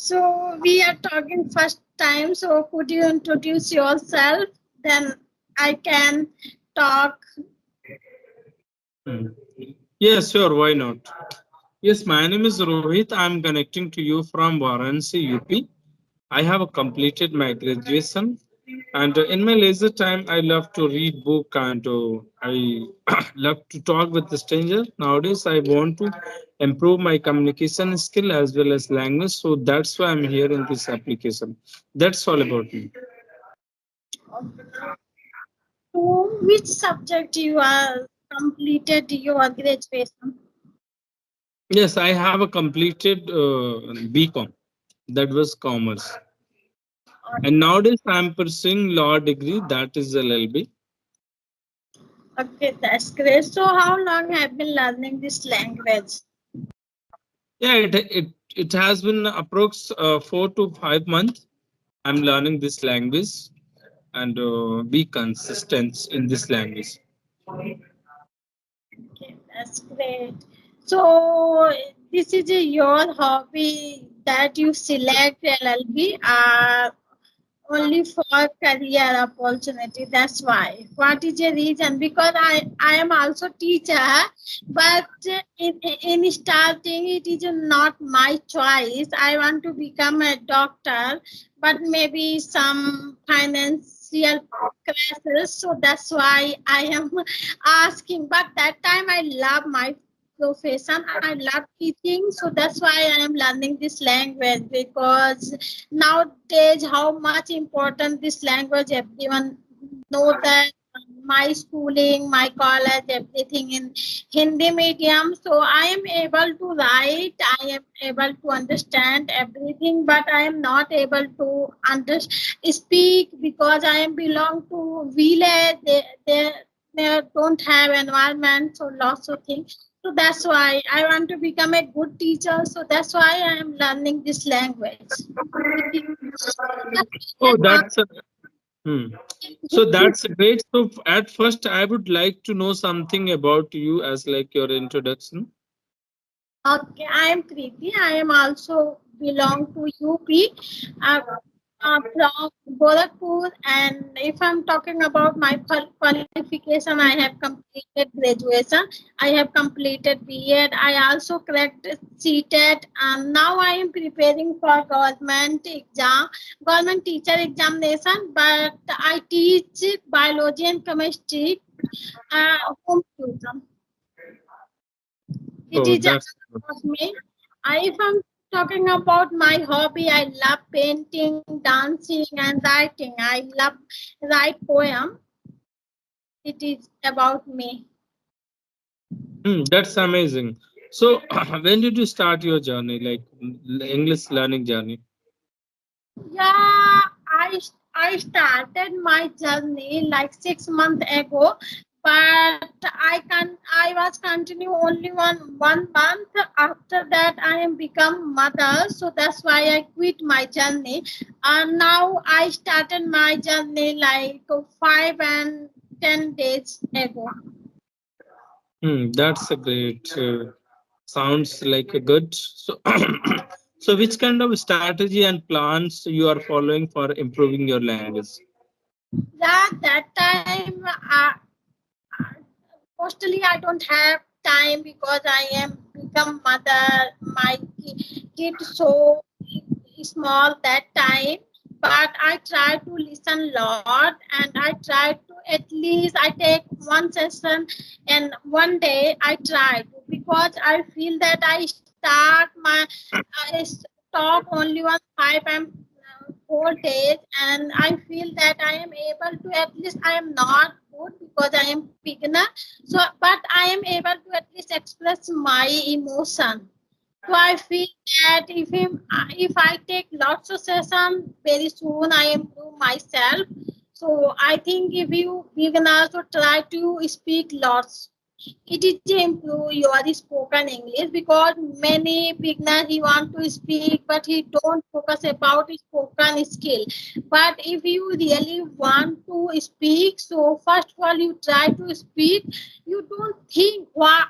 So we are talking first time. So could you introduce yourself? Then I can talk. Hmm. Yes, sure. Why not? Yes, my name is Rohit. I'm connecting to you from Varanasi, UP. I have completed my graduation, and in my leisure time, I love to read book and I love to talk with the stranger. Nowadays, I want to improve my communication skill as well as language, so that's why I'm here in this application. That's all about me. So which subject you are completed your graduation? Yes, I have a completed BCom. That was commerce. And nowadays I'm pursuing law degree, that is LLB. Okay, that's great. So how long have been learning this language? Yeah, it has been approx 4 to 5 months. I'm learning this language and be consistent in this language. Okay, that's great. So this is your hobby that you select LLB only for career opportunity. That's why. What is the reason? Because I am also teacher, but in starting it is not my choice. I want to become a doctor, but maybe some financial crisis. So that's why I am asking. But that time I love my profession. I love teaching, so that's why I am learning this language because nowadays how much important this language everyone know that my schooling, my college, everything in Hindi medium. So I am able to write, I am able to understand everything, but I am not able to speak because I am belong to village. They don't have environment, so lots of things. So that's why I want to become a good teacher. So that's why I am learning this language. It is Oh, hmm. So that's great. So at first, I would like to know something about you as like your introduction. okay, I am Preeti. I am also belong to UP. Uh, from Gorakhpur, and if I'm talking about my qualification, I have completed graduation, I have completed B.Ed, I also cracked CTET, and now I am preparing for government exam, government teacher examination, but I teach biology and chemistry home tuition. It Oh, is that's about me. If I'm talking about my hobby, I love painting, dancing, and writing. I love write poem. It is about me. that's amazing. So, when did you start your journey, like English learning journey? Yeah, I started my journey like 6 months ago, but I was continue only one month. After that, I am become mother, so that's why I quit my journey. And now I started my journey like 5 and 10 days ago. That's a great. Sounds like a good. So, so which kind of strategy and plans you are following for improving your language? Yeah, that time mostly I don't have time because I am become mother. My kid so small that time, but I try to listen lot and I try to at least I take one session and one day I try to because I feel that I start my talk only on 5 and 4 days and I feel that I am able to at least I am not good because I am beginner, so but I am able to at least express my emotion. So I feel that if I take lots of sessions, very soon I improve myself. So I think if you can also try to speak lots, it is improve your spoken English because many beginners he want to speak but he don't focus about his spoken skill. But if you really want to speak, so first of all you try to speak. You don't think what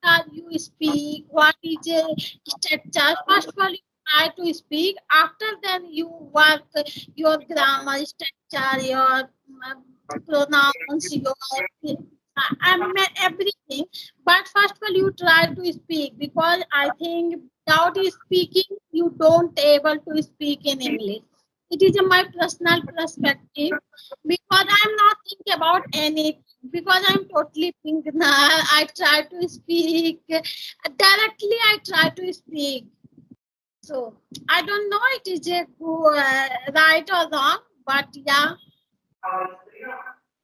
are you speak, what is a structure. First of all, you try to speak. After then, you work your grammar structure, your pronouns, your everything. But first of all, you try to speak because I think without speaking, you don't able to speak in English. It is my personal perspective because I'm not thinking about anything because I'm totally beginner. I try to speak directly. I try to speak. So I don't know it is a right or wrong, but yeah.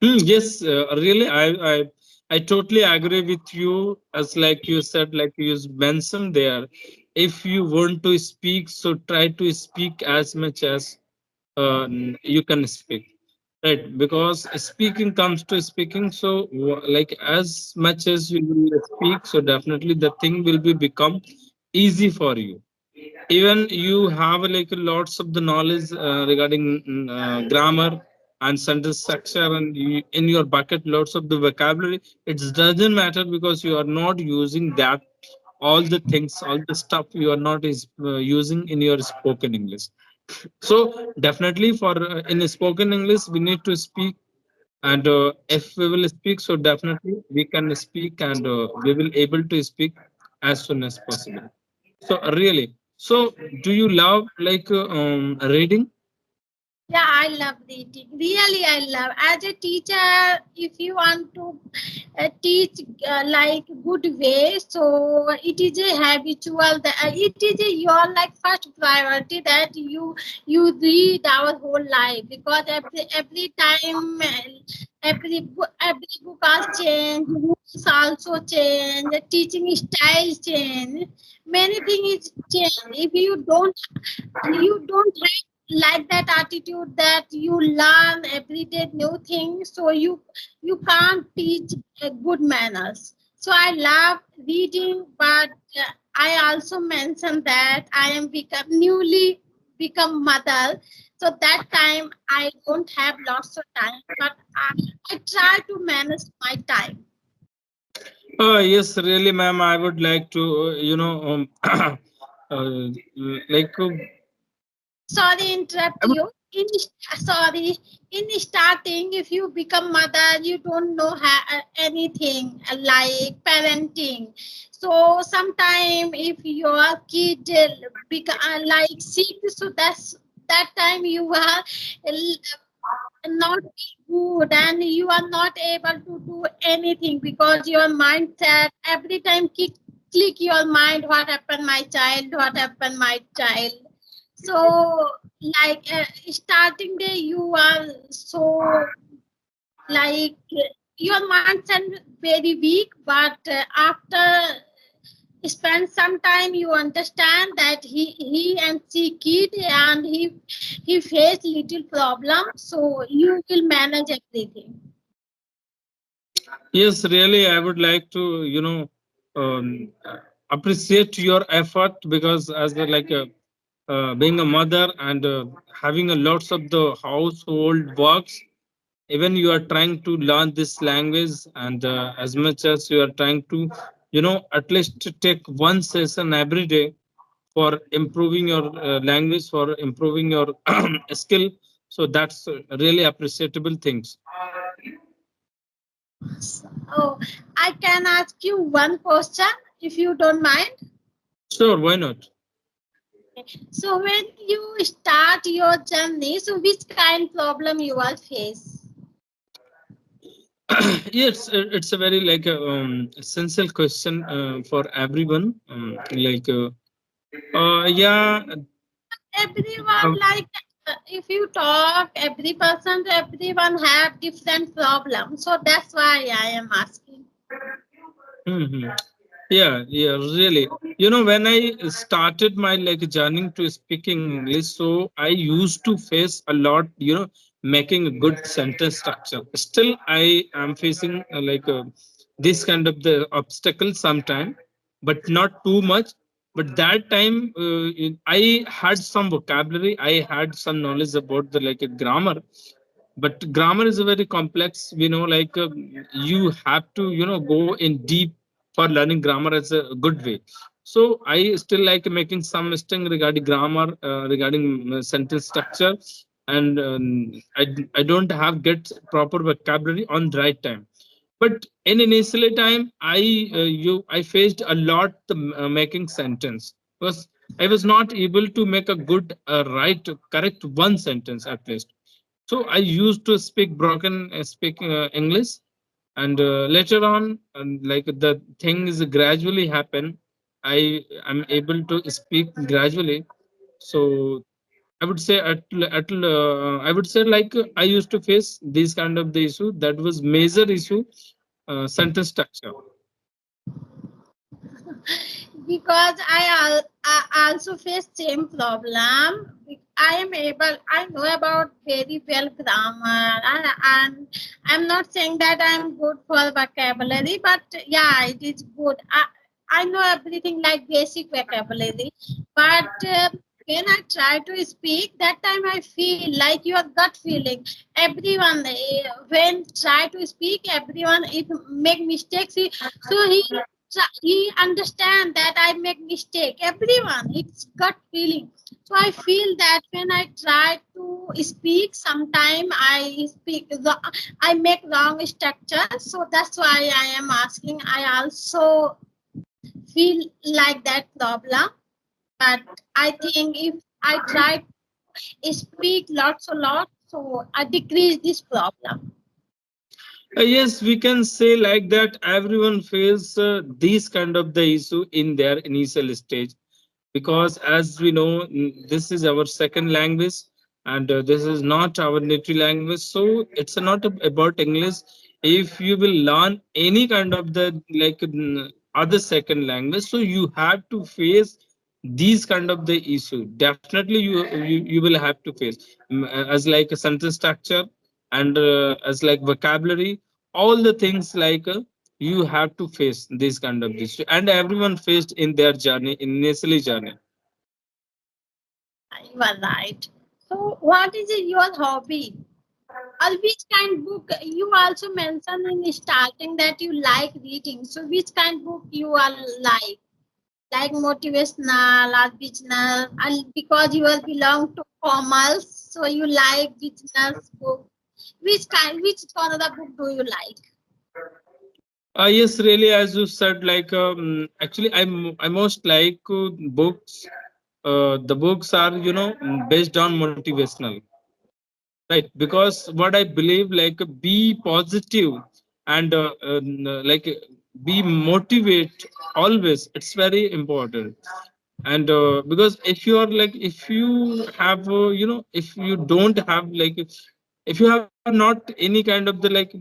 Yes, really, I totally agree with you. As like you said, like you mentioned there, if you want to speak, so try to speak as much as you can speak, right? Because speaking comes to speaking, so like as much as you will speak, so definitely the thing will be become easy for you. Even you have like lots of the knowledge regarding grammar and sentence structure, and you, in your bucket lots of the vocabulary, it doesn't matter because you are not using that, all the things, all the stuff you are not is using in your spoken English. So definitely for in spoken English we need to speak, and if we will speak, so definitely we can speak, and we will able to speak as soon as possible. So really, so do you love like reading? Yeah, I love reading. Really, I love. As a teacher, if you want to teach like good way, so it is a habitual. It is a, your like first priority that you read our whole life because every time every book has changed, rules also change, the teaching style change, many things change. If you don't like that attitude that you learn every day new things, so you can't teach good manners. So I love reading, but I also mentioned that I am become newly become mother, so that time I don't have lots of time, but I try to manage my time. Yes, really, ma'am. I would like to, like, Sorry, interrupt I would, you. Sorry, in starting, if you become mother, you don't know anything like parenting. So sometime if your kid like sick, so that time you are not good and you are not able to do anything because your mindset every time click your mind, what happened my child, what happened my child. So like starting day you are so like your mindset very weak, but after spend some time you understand that he and she kid and he faced little problem, so you will manage everything. yes, really, I would like to, appreciate your effort because as the like being a mother and having a lots of the household works, even you are trying to learn this language, and as much as you are trying to, at least to take one session every day for improving your language, for improving your skill, so that's really appreciable things. So I can ask you one question if you don't mind. Sure, why not? So when you start your journey, so which kind problem you will face? Yes, it's a very like essential question for everyone. Yeah, Everyone uh, like if you talk every person, everyone have different problems, so that's why I am asking. mhm. Yeah, yeah, really. When I started my like journey to speaking English, so I used to face a lot, making a good sentence structure. Still, I am facing this kind of the obstacle sometime, but not too much. But that time, I had some vocabulary, I had some knowledge about the like grammar, but grammar is a very complex, you have to go in deep for learning grammar as a good way. So I still like making some mistake regarding grammar, regarding sentence structure, and I don't have get proper vocabulary on the right time. But in initial time, I faced a lot making sentence because I was not able to make a good right correct one sentence at least. So I used to speak broken speak English, and later on, like the things gradually happen. I am able to speak gradually. So I would say I would say like I used to face this kind of the issue that was major issue, sentence structure. Because I also face same problem. I am able, I know about very well grammar, and I'm not saying that I'm good for vocabulary, but yeah, it is good. I know everything like basic vocabulary, but when I try to speak, that time I feel like your gut feeling. Everyone, when try to speak, everyone if make mistakes, so he understand that I make mistake. Everyone, it's gut feeling. So I feel that when I try to speak, sometime I make wrong structure. So that's why I am asking. I also feel like that problem, but I think if I try to speak lots a lot, so I decrease this problem. Yes, we can say like that. Everyone faces these kind of the issue in their initial stage, because as we know, this is our second language, and this is not our native language, so it's not about English. If you will learn any kind of the like other second language, so you have to face these kind of the issue. Definitely you will have to face as like a sentence structure, and as like vocabulary, all the things like you have to face this kind of issue, and everyone faced in their journey, initially journey. Yeah, you are right. So what is your hobby? Or which kind book you also mentioned in starting that you like reading. So which kind book you are like motivational or business, and because you are belong to commerce, so you like business book. Which genre book do you like? Yes, really, as you said, like actually, I most like books. The books are based on motivational, right? Because what I believe, like be positive, and like be motivate always. It's very important. And because if you are like, if you have if you don't have like, if you have not any kind of the like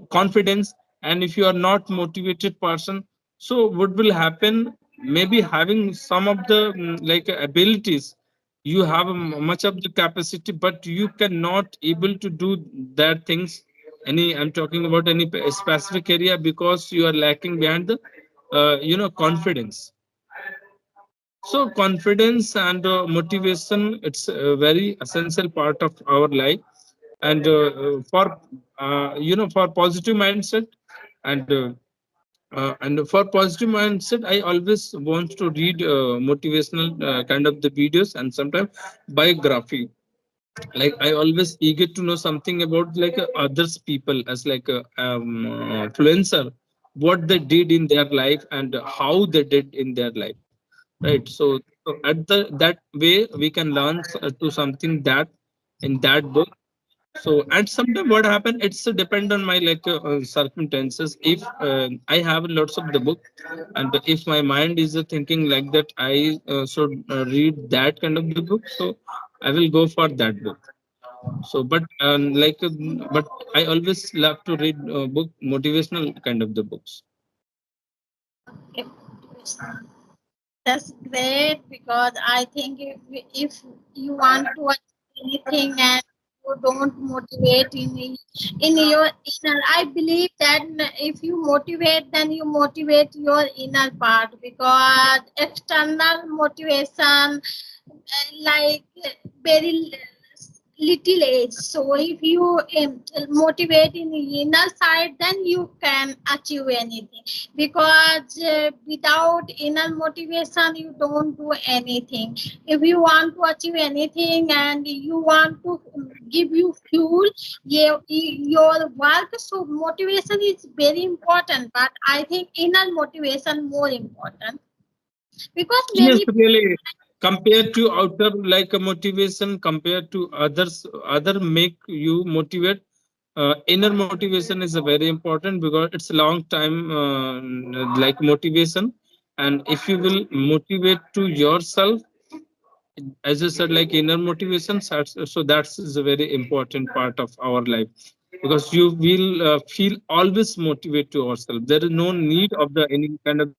confidence, and if you are not motivated person, so what will happen? Maybe having some of the like abilities, you have much of the capacity, but you cannot able to do that things. Any, I'm talking about any specific area, because you are lacking behind the confidence. So confidence and motivation, it's a very essential part of our life. And for for positive mindset, and for positive mindset, I always want to read motivational kind of the videos, and sometimes biography. Like I always eager to know something about like others people, as like a influencer, what they did in their life, and how they did in their life, right? So at the that way we can learn to something that in that book. So and sometimes what happen, it's depend on my like circumstances. If I have lots of the book, and if my mind is thinking like that, I should read that kind of the book, so I will go for that book. So but like but I always love to read book motivational kind of the books. Okay, motivational. That's great because I think if you want to achieve anything and you don't motivate in your inner, I believe that if you motivate, then you motivate your inner part, because external motivation like very little age. So if you motivate in the inner side, then you can achieve anything. Because without inner motivation, you don't do anything. If you want to achieve anything and you want to give you fuel, your work, so motivation is very important. But I think inner motivation more important because Yes, many. really. Compared to outer like a motivation, compared to others, other make you motivate. Inner motivation is a very important because it's a long time like motivation, and if you will motivate to yourself, as you said, like inner motivation, so that's is a very important part of our life because you will feel always motivate to ourselves. There is no need of the any kind of